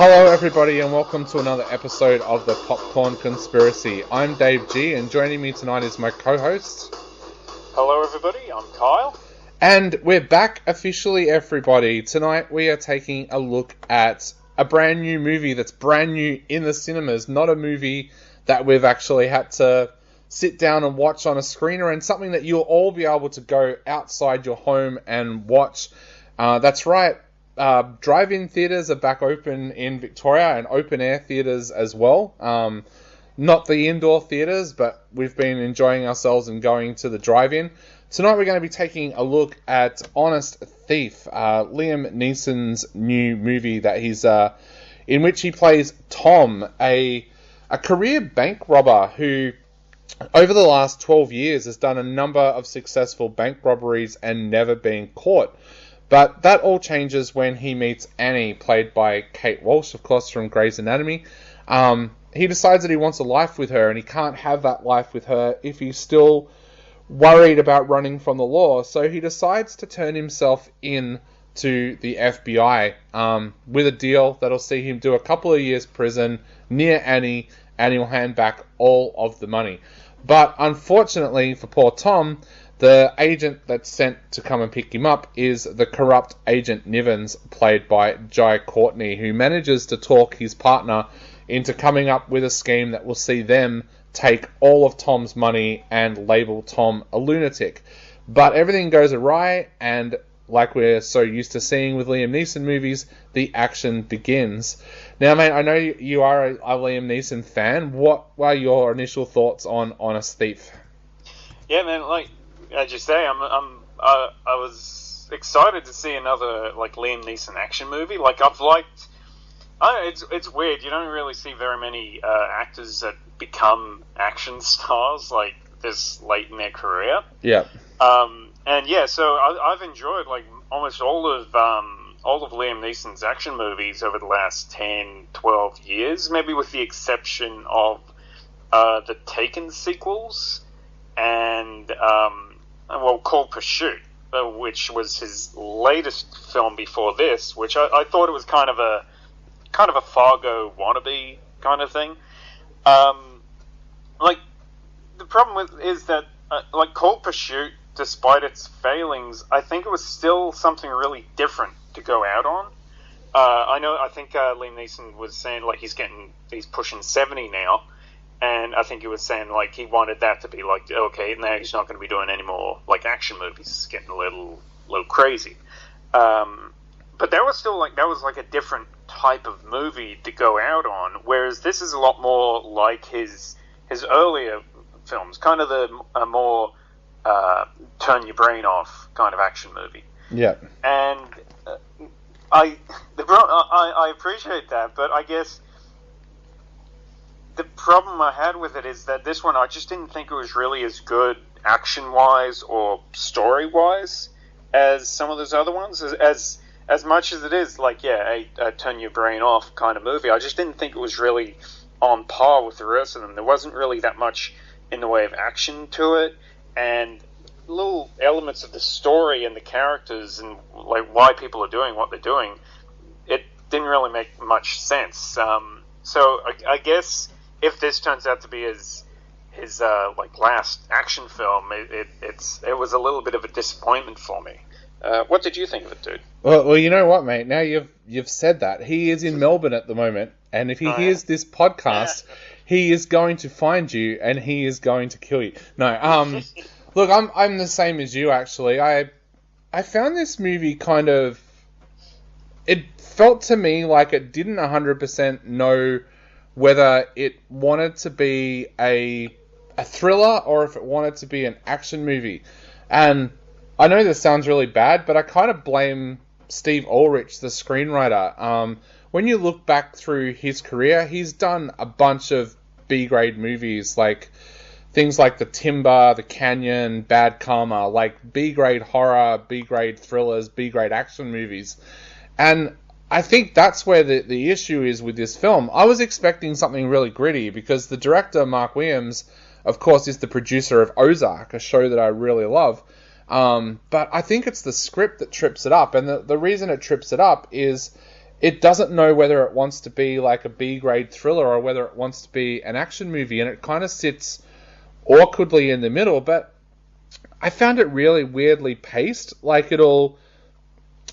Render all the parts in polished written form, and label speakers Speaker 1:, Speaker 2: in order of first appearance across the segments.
Speaker 1: Hello everybody and welcome to another episode of the Popcorn Conspiracy. I'm Dave G and joining me tonight is my co-host.
Speaker 2: Hello everybody, I'm Kyle.
Speaker 1: And we're back officially, everybody. Tonight we are taking a look at a brand new movie that's brand new in the cinemas, not a movie that we've actually had to sit down and watch on a screener, and something that you'll all be able to go outside your home and watch. That's right. Drive-in theatres are back open in Victoria, and open-air theatres as well. Not the indoor theatres, but we've been enjoying ourselves and going to the drive-in. Tonight we're going to be taking a look at Honest Thief, Liam Neeson's new movie that he's in which he plays Tom, a career bank robber who, over the last 12 years, has done a number of successful bank robberies and never been caught. But that all changes when he meets Annie, played by Kate Walsh, of course, from Grey's Anatomy. He decides that he wants a life with her, and he can't have that life with her if he's still worried about running from the law. So he decides to turn himself in to the FBI with a deal that'll see him do a couple of years prison near Annie, and he'll hand back all of the money. But unfortunately for poor Tom, the agent that's sent to come and pick him up is the corrupt Agent Nivens, played by Jai Courtney, who manages to talk his partner into coming up with a scheme that will see them take all of Tom's money and label Tom a lunatic. But everything goes awry, and like we're so used to seeing with Liam Neeson movies, the action begins. Now, mate, I know you are a Liam Neeson fan. What were your initial thoughts on Honest Thief?
Speaker 2: Yeah, man, as you say, I was excited to see another Liam Neeson action movie. It's weird. You don't really see very many actors that become action stars this late in their career.
Speaker 1: Yeah.
Speaker 2: So I've enjoyed almost all of Liam Neeson's action movies over the last 10, 12 years, maybe with the exception of the Taken sequels and Cold Pursuit, which was his latest film before this, which I thought it was kind of a Fargo wannabe kind of thing. The problem is that Cold Pursuit, despite its failings, I think it was still something really different to go out on. I think Liam Neeson was saying he's pushing 70 now. And I think he was saying he wanted that to be okay, now he's not going to be doing any more action movies. It's getting a little crazy. But that was still a different type of movie to go out on. Whereas this is a lot more like his earlier films, kind of a more turn your brain off kind of action movie.
Speaker 1: Yeah.
Speaker 2: And I appreciate that, but I guess the problem I had with it is that this one, I just didn't think it was really as good action-wise or story-wise as some of those other ones. As much as it is a turn your brain off kind of movie, I just didn't think it was really on par with the rest of them. There wasn't really that much in the way of action to it, and little elements of the story and the characters and why people are doing what they're doing, it didn't really make much sense. So I guess if this turns out to be his last action film, it was a little bit of a disappointment for me. What did you think of it, dude?
Speaker 1: Well, you know what, mate? Now you've said that. He is in Melbourne at the moment, and if he hears this podcast, he is going to find you and he is going to kill you. No, look, I'm the same as you actually. I found this movie kind of, it felt to me like it didn't 100% know whether it wanted to be a thriller or if it wanted to be an action movie. And I know this sounds really bad, but I kind of blame Steve Ulrich, the screenwriter. When you look back through his career, he's done a bunch of B-grade movies, things like The Timber, The Canyon, Bad Karma, B-grade horror, B-grade thrillers, B-grade action movies. And I think that's where the issue is with this film. I was expecting something really gritty because the director, Mark Williams, of course, is the producer of Ozark, a show that I really love. But I think it's the script that trips it up. And the reason it trips it up is it doesn't know whether it wants to be like a B-grade thriller or whether it wants to be an action movie, and it kind of sits awkwardly in the middle. But I found it really weirdly paced. Like, it'll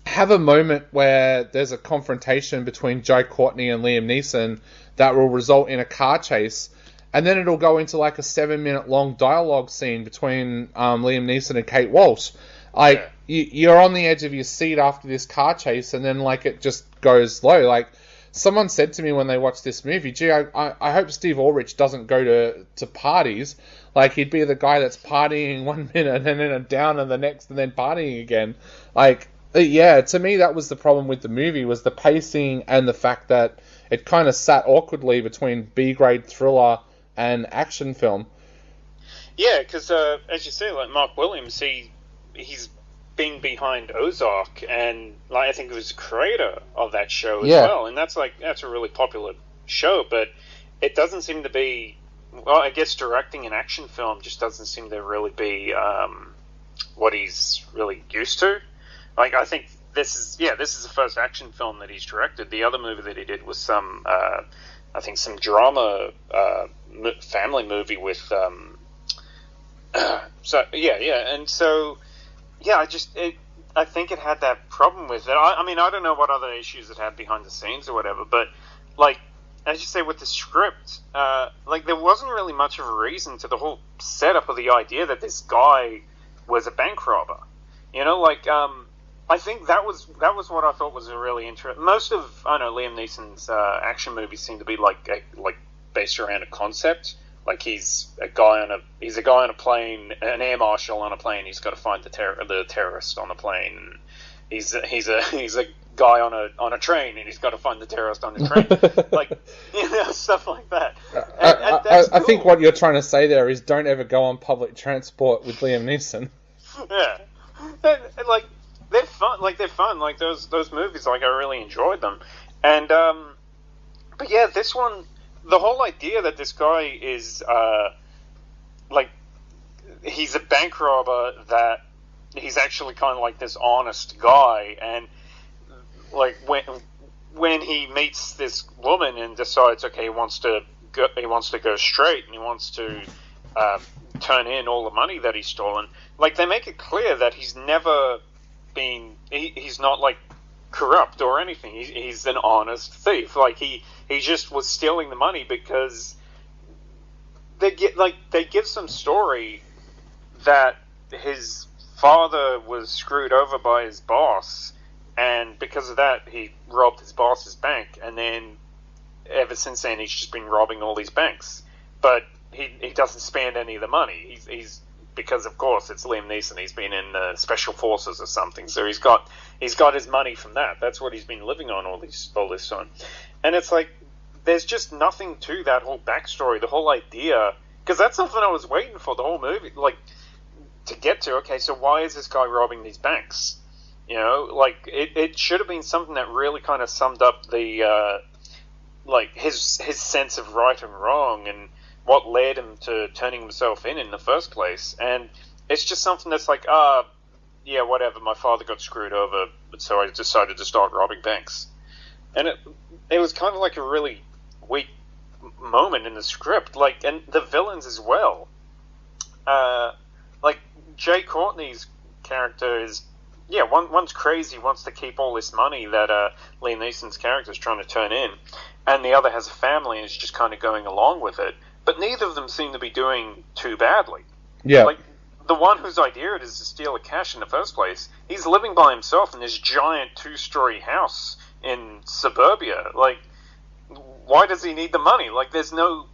Speaker 1: have a moment where there's a confrontation between Jai Courtney and Liam Neeson that will result in a car chase, and then it'll go into like a 7-minute long dialogue scene between Liam Neeson and Kate Walsh. Like, you're on the edge of your seat after this car chase, and then like it just goes low. Like, someone said to me when they watched this movie, gee, I hope Steve Ulrich doesn't go to parties. Like, he'd be the guy that's partying 1 minute and then down in the next and then partying again. Like, yeah, to me that was the problem with the movie, was the pacing and the fact that it kind of sat awkwardly between B-grade thriller and action film.
Speaker 2: Yeah, because as you say, like Mark Williams, he's been behind Ozark, and like I think he was the creator of that show as well, and that's a really popular show, but it doesn't seem to be. Well, I guess directing an action film just doesn't seem to really be what he's really used to. Like, I think this is the first action film that he's directed. The other movie that he did was some drama family movie with I think it had that problem with it. I mean, I don't know what other issues it had behind the scenes or whatever, but like, as you say, with the script, like, there wasn't really much of a reason to the whole setup of the idea that this guy was a bank robber. You know, like, I think that was what I thought was a really interesting. Most of Liam Neeson's action movies seem to be like based around a concept. Like, he's a guy on a plane, an air marshal on a plane. He's got to find the terrorist on the plane. He's a guy on a train, and he's got to find the terrorist on the train. Like, stuff like that.
Speaker 1: I think what you're trying to say there is, don't ever go on public transport with Liam Neeson.
Speaker 2: Yeah, and like, they're fun. Like, those movies, like, I really enjoyed them. And but yeah, this one, the whole idea that this guy is like, he's a bank robber, that he's actually kind of like this honest guy, and like, when he meets this woman and decides, okay, he wants to go straight, and he wants to turn in all the money that he's stolen. Like, they make it clear that he's never been, he's not like corrupt or anything. He's an honest thief. Like, he just was stealing the money because they give some story that his father was screwed over by his boss, and because of that he robbed his boss's bank, and then ever since then he's just been robbing all these banks. But he doesn't spend any of the money. He's because, of course, it's Liam Neeson. He's been in special forces or something, so he's got his money from that. That's what he's been living on all this time. And it's like, there's just nothing to that whole backstory, the whole idea, because that's something I was waiting for the whole movie, like, to get to. Okay, so why is this guy robbing these banks? You know, like, it should have been something that really kind of summed up the like, his sense of right and wrong, and what led him to turning himself in the first place. And it's just something that's like, yeah, whatever, my father got screwed over, so I decided to start robbing banks. And it was kind of like a really weak moment in the script, like, and the villains as well. Like, Jai Courtney's character is, yeah, one's crazy, wants to keep all this money that Liam Neeson's character is trying to turn in, and the other has a family and is just kind of going along with it. But neither of them seem to be doing too badly.
Speaker 1: Yeah.
Speaker 2: Like, the one whose idea it is to steal the cash in the first place, he's living by himself in this giant 2-story house in suburbia. Like, why does he need the money? Like, there's no...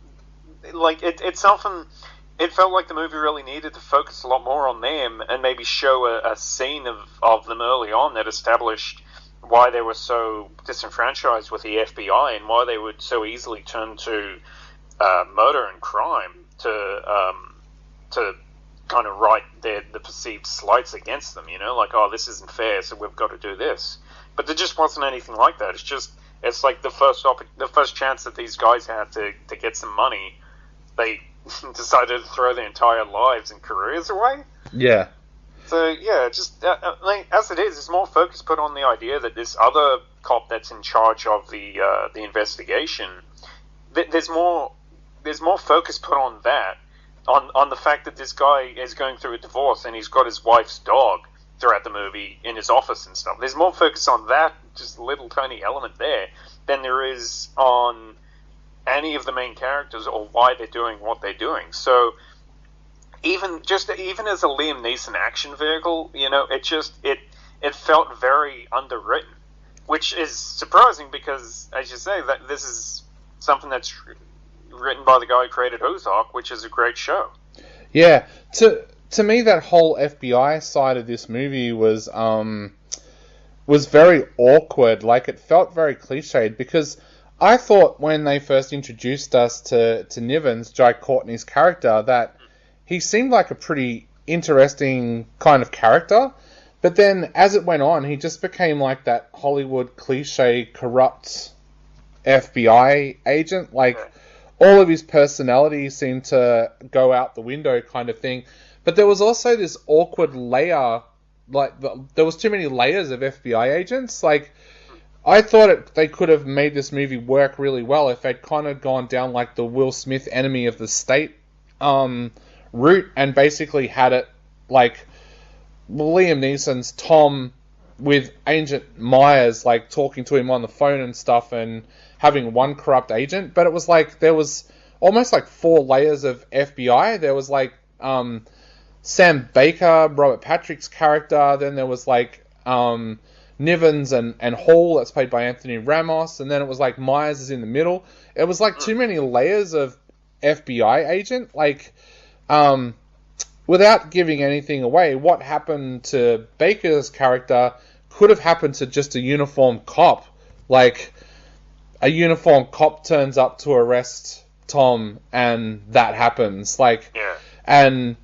Speaker 2: Like, it's something... It felt like the movie really needed to focus a lot more on them, and maybe show a scene of them early on that established why they were so disenfranchised with the FBI, and why they would so easily turn to murder and crime to kind of right the perceived slights against them, you know, like, oh, this isn't fair, so we've got to do this. But there just wasn't anything like that. It's like the first chance that these guys had to get some money, they decided to throw their entire lives and careers away.
Speaker 1: Yeah.
Speaker 2: So yeah, just like, as it is, there's more focus put on the idea that this other cop that's in charge of the investigation. There's more focus put on that, on the fact that this guy is going through a divorce and he's got his wife's dog throughout the movie in his office and stuff. There's more focus on that, just a little tiny element there, than there is on any of the main characters or why they're doing what they're doing. So even as a Liam Neeson action vehicle, it felt very underwritten, which is surprising because, as you say, that this is something that's written by the guy who created Ozark, which is a great show.
Speaker 1: Yeah, to me, that whole FBI side of this movie was very awkward. Like, it felt very cliched because I thought when they first introduced us to Nivens, Jai Courtney's character, that he seemed like a pretty interesting kind of character. But then, as it went on, he just became like that Hollywood cliche, corrupt FBI agent. Like, all of his personality seemed to go out the window kind of thing. But there was also this awkward layer, like, there was too many layers of FBI agents. Like, I thought they could have made this movie work really well if they'd kind of gone down like the Will Smith enemy of the state route and basically had it like Liam Neeson's Tom with Agent Myers, like talking to him on the phone and stuff and having one corrupt agent. But it was like there was almost like 4 layers of FBI. There was like Sam Baker, Robert Patrick's character. Then there was like Nivens and Hall, that's played by Anthony Ramos. And then it was like Myers is in the middle. It was like too many layers of FBI agent. Like, without giving anything away, what happened to Baker's character could have happened to just a uniformed cop. Like, a uniformed cop turns up to arrest Tom, and that happens. Like,
Speaker 2: yeah.
Speaker 1: And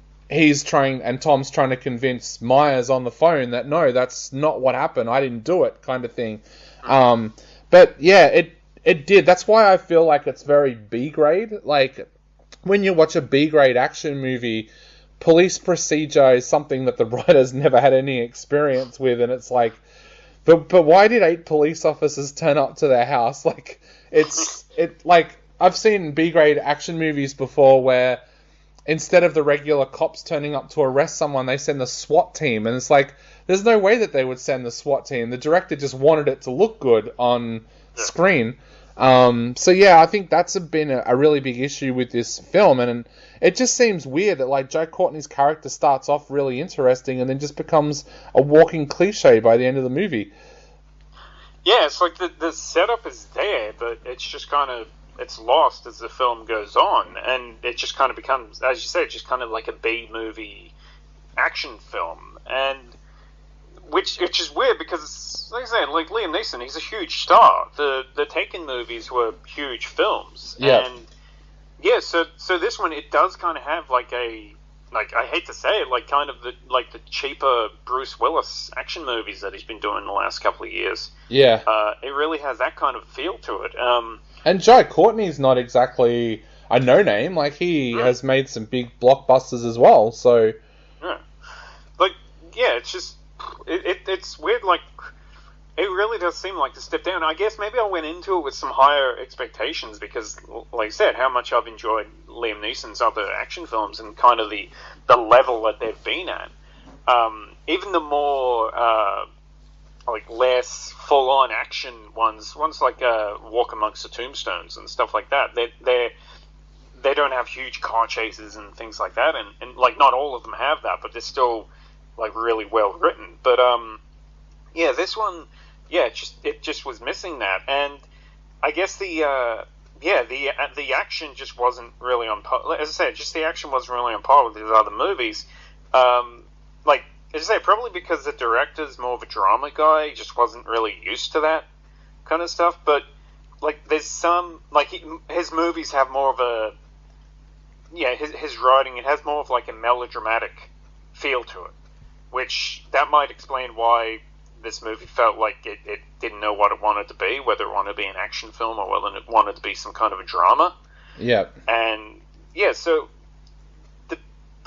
Speaker 1: Tom's trying to convince Myers on the phone that no, that's not what happened. I didn't do it, kind of thing. But yeah, it did. That's why I feel like it's very B grade. Like, when you watch a B grade action movie, police procedure is something that the writers never had any experience with, and it's like, but why did 8 police officers turn up to their house? Like, like, I've seen B grade action movies before where instead of the regular cops turning up to arrest someone, they send the SWAT team, and it's like, there's no way that they would send the SWAT team. The director just wanted it to look good on screen. So yeah, I think that's been a really big issue with this film, and it just seems weird that like Jai Courtney's character starts off really interesting and then just becomes a walking cliche by the end of the movie.
Speaker 2: Yeah, it's like the setup is there, but it's just kind of, it's lost as the film goes on, and it just kind of becomes, as you said, just kind of like a B-movie action film, and which is weird because, like I said, like Liam Neeson, he's a huge star. The Taken movies were huge films, and yeah, so this one, it does kind of have like a, like, I hate to say it, like kind of the cheaper Bruce Willis action movies that he's been doing the last couple of years.
Speaker 1: Yeah,
Speaker 2: it really has that kind of feel to it.
Speaker 1: And Jai Courtney's not exactly a no-name. Like, he has made some big blockbusters as well, so...
Speaker 2: Yeah. Like, yeah, it's just... It's weird, like... It really does seem like a step down. I guess maybe I went into it with some higher expectations because, like I said, how much I've enjoyed Liam Neeson's other action films and kind of the level that they've been at. Even the more... like less full-on action ones like Walk Amongst the Tombstones and stuff like that. They don't have huge car chases and things like that, and like not all of them have that, but they're still like really well written. But yeah, this one, yeah, it just was missing that, and I guess the action just wasn't really on par. As I said, just the action wasn't really on par with these other movies. Like, as I say, probably because the director's more of a drama guy, he just wasn't really used to that kind of stuff. But like, there's some, like, his movies have more of a, yeah, his writing, it has more of like a melodramatic feel to it, which that might explain why this movie felt like it didn't know what it wanted to be, whether it wanted to be an action film or whether it wanted to be some kind of a drama.
Speaker 1: Yeah.
Speaker 2: And yeah, so the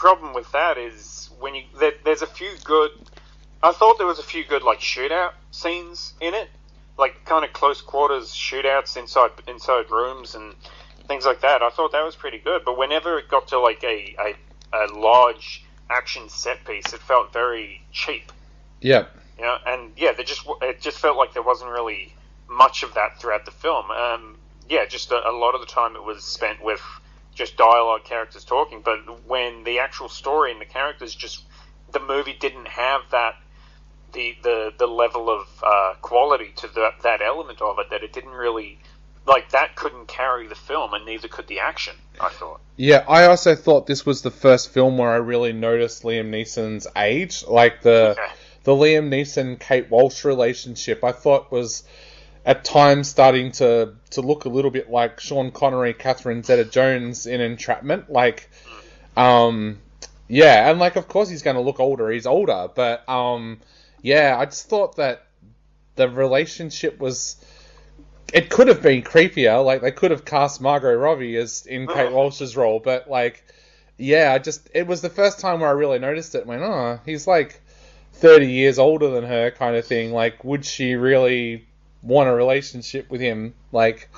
Speaker 2: problem with that is when there's a few good. I thought there was a few good like shootout scenes in it, like kind of close quarters shootouts inside rooms and things like that. I thought that was pretty good. But whenever it got to like a large action set piece, it felt very cheap.
Speaker 1: Yep.
Speaker 2: You know, and yeah, it just felt like there wasn't really much of that throughout the film. Just a lot of the time it was spent with just dialogue, characters talking. But when the actual story and the characters the movie didn't have that the level of quality to that element of it, that it didn't really, like, that couldn't carry the film, and neither could the action, I thought.
Speaker 1: Yeah, I also thought this was the first film where I really noticed Liam Neeson's age. Like, the Liam Neeson-Kate Walsh relationship, I thought was at times starting to look a little bit like Sean Connery, Catherine Zeta-Jones in Entrapment. Like, yeah, and, like, of course he's going to look older. He's older, but, yeah, I just thought that the relationship was... It could have been creepier. Like, they could have cast Margot Robbie as in Kate Walsh's role, but, like, yeah, it was the first time where I really noticed it. Went, oh, he's, like, 30 years older than her kind of thing. Like, would she really want a relationship with him? Like,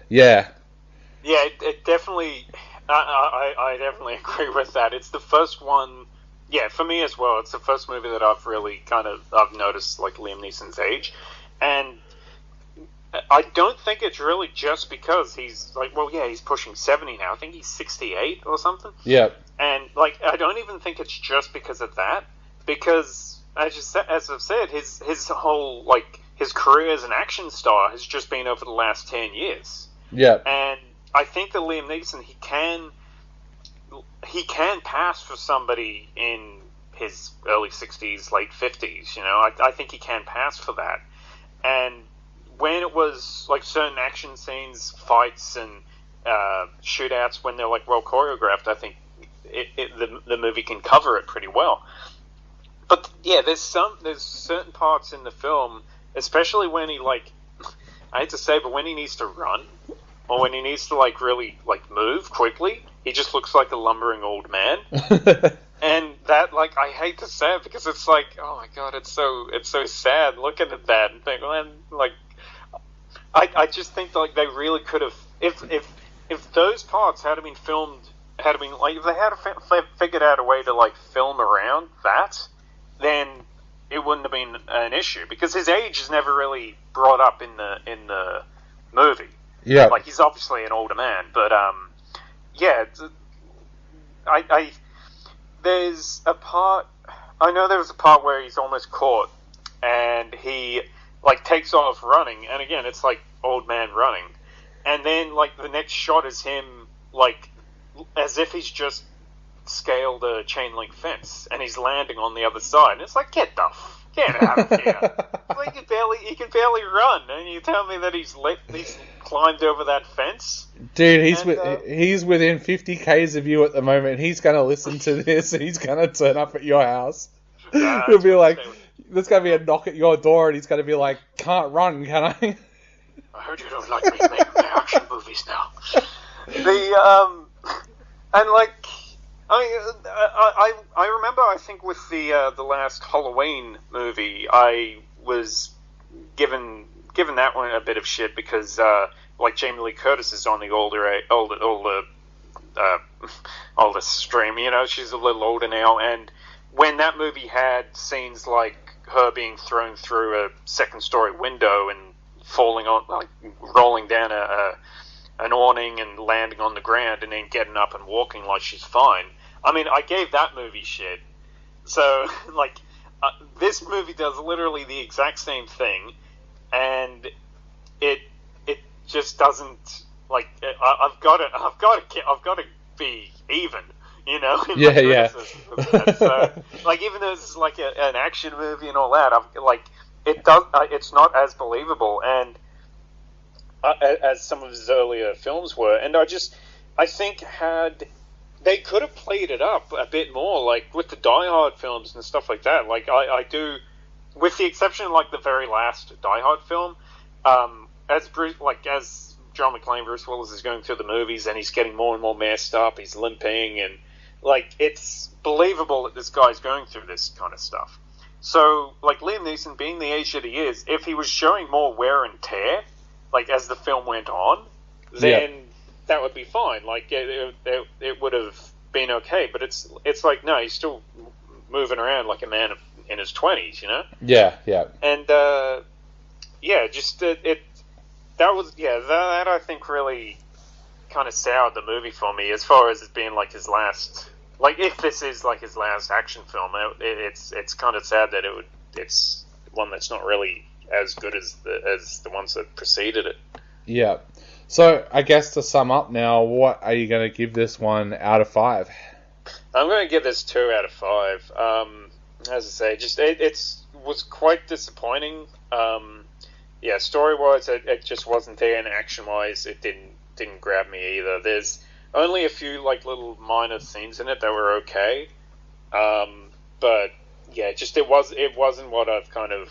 Speaker 1: yeah.
Speaker 2: Yeah, it definitely... I definitely agree with that. It's the first one... Yeah, for me as well. It's the first movie that I've really I've noticed, like, Liam Neeson's age. And I don't think it's really just because he's, like, well, yeah, he's pushing 70 now. I think he's 68 or something.
Speaker 1: Yeah.
Speaker 2: And, like, I don't even think it's just because of that. Because, as I've said, his whole, like, his career as an action star has just been over the last 10 years.
Speaker 1: Yeah.
Speaker 2: And I think that Liam Neeson, he can pass for somebody in his early 60s, late 50s, you know. I think he can pass for that. And when it was, like, certain action scenes, fights, and shootouts, when they're, like, well choreographed, I think the movie can cover it pretty well. But, yeah, there's certain parts in the film, especially when he, like, I hate to say, but when he needs to run, or when he needs to, like, really, like, move quickly, he just looks like a lumbering old man. And that, like, I hate to say it because it's like, oh my god, it's so sad looking at that and think, well, like, I just think, like, they really could have, if those parts had been filmed, like, if they had figured out a way to, like, film around that, then it wouldn't have been an issue, because his age is never really brought up in the movie.
Speaker 1: Yeah.
Speaker 2: Like, he's obviously an older man, but, yeah, there's a part, I know there was a part where he's almost caught, and he, like, takes off running, and again, it's like old man running, and then, like, the next shot is him, like, as if he's just scaled a chain link fence, and he's landing on the other side, and it's like, get out of here. Like, he can barely run, and you tell me that he's climbed over that fence?
Speaker 1: Dude, he's within 50 k's of you at the moment. He's going to listen to this, and he's going to turn up at your house. He'll be like, there's going to be a knock at your door, and he's going to be like, can't run, can I?
Speaker 2: I heard you don't like me making action movies now. And, like, I remember, I think with the last Halloween movie, I was given that one a bit of shit because, like, Jamie Lee Curtis is on the older stream, you know, she's a little older now, and when that movie had scenes like her being thrown through a second-story window and falling on, like, rolling down an awning and landing on the ground and then getting up and walking like she's fine, I mean, I gave that movie shit. So, like, this movie does literally the exact same thing, and it just doesn't, like, I've got to be even, you know.
Speaker 1: Yeah.
Speaker 2: So, like, even though this is like an action movie and all that, it's not as believable and as some of his earlier films were, and I think they could have played it up a bit more, like with the Die Hard films and stuff like that. Like, I do, with the exception of, like, the very last Die Hard film, as John McClane, Bruce Willis, is going through the movies and he's getting more and more messed up, he's limping, and like, it's believable that this guy's going through this kind of stuff. So, like, Liam Neeson, being the age that he is, if he was showing more wear and tear, like, as the film went on, then that would be fine. Like, it would have been okay. But it's like, no, he's still moving around like a man in his 20s, you know?
Speaker 1: Yeah, yeah.
Speaker 2: And, just that I think really kind of soured the movie for me, as far as it being like his last, like, if this is like his last action film. It's kind of sad that it's one that's not really as good as the ones that preceded it.
Speaker 1: Yeah. So I guess to sum up now, what are you going to give this one out of 5?
Speaker 2: I'm going to give this 2 out of 5. As I say, just it was quite disappointing. Story-wise, it just wasn't there, and action-wise, it didn't grab me either. There's only a few like little minor scenes in it that were okay, but yeah, just it wasn't what I've kind of.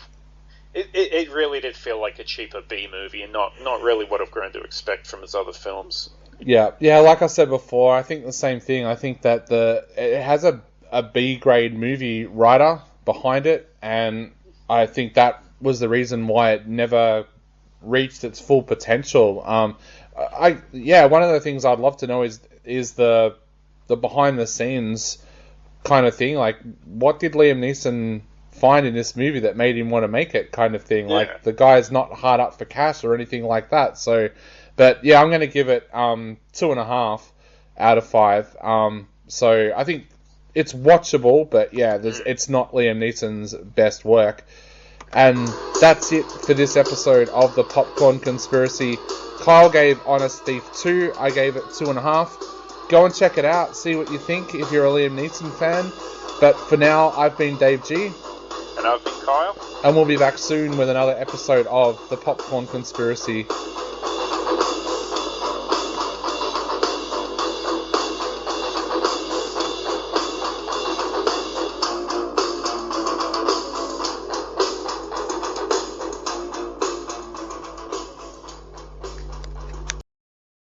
Speaker 2: It really did feel like a cheaper B movie, and not really what I've grown to expect from his other films.
Speaker 1: Yeah. Like I said before, I think the same thing. I think that it has a B grade movie writer behind it, and I think that was the reason why it never reached its full potential. One of the things I'd love to know is the behind the scenes kind of thing. Like, what did Liam Neeson find in this movie that made him want to make it, kind of thing? Yeah. Like, the guy's not hard up for cash or anything like that. So, but yeah, I'm going to give it 2.5 out of 5. So I think it's watchable, but yeah, it's not Liam Neeson's best work. And that's it for this episode of the Popcorn Conspiracy. Kyle gave Honest Thief 2. I gave it 2.5. Go and check it out. See what you think if you're a Liam Neeson fan. But for now, I've been Dave G.
Speaker 2: And I've been Kyle.
Speaker 1: And we'll be back soon with another episode of the Popcorn Conspiracy.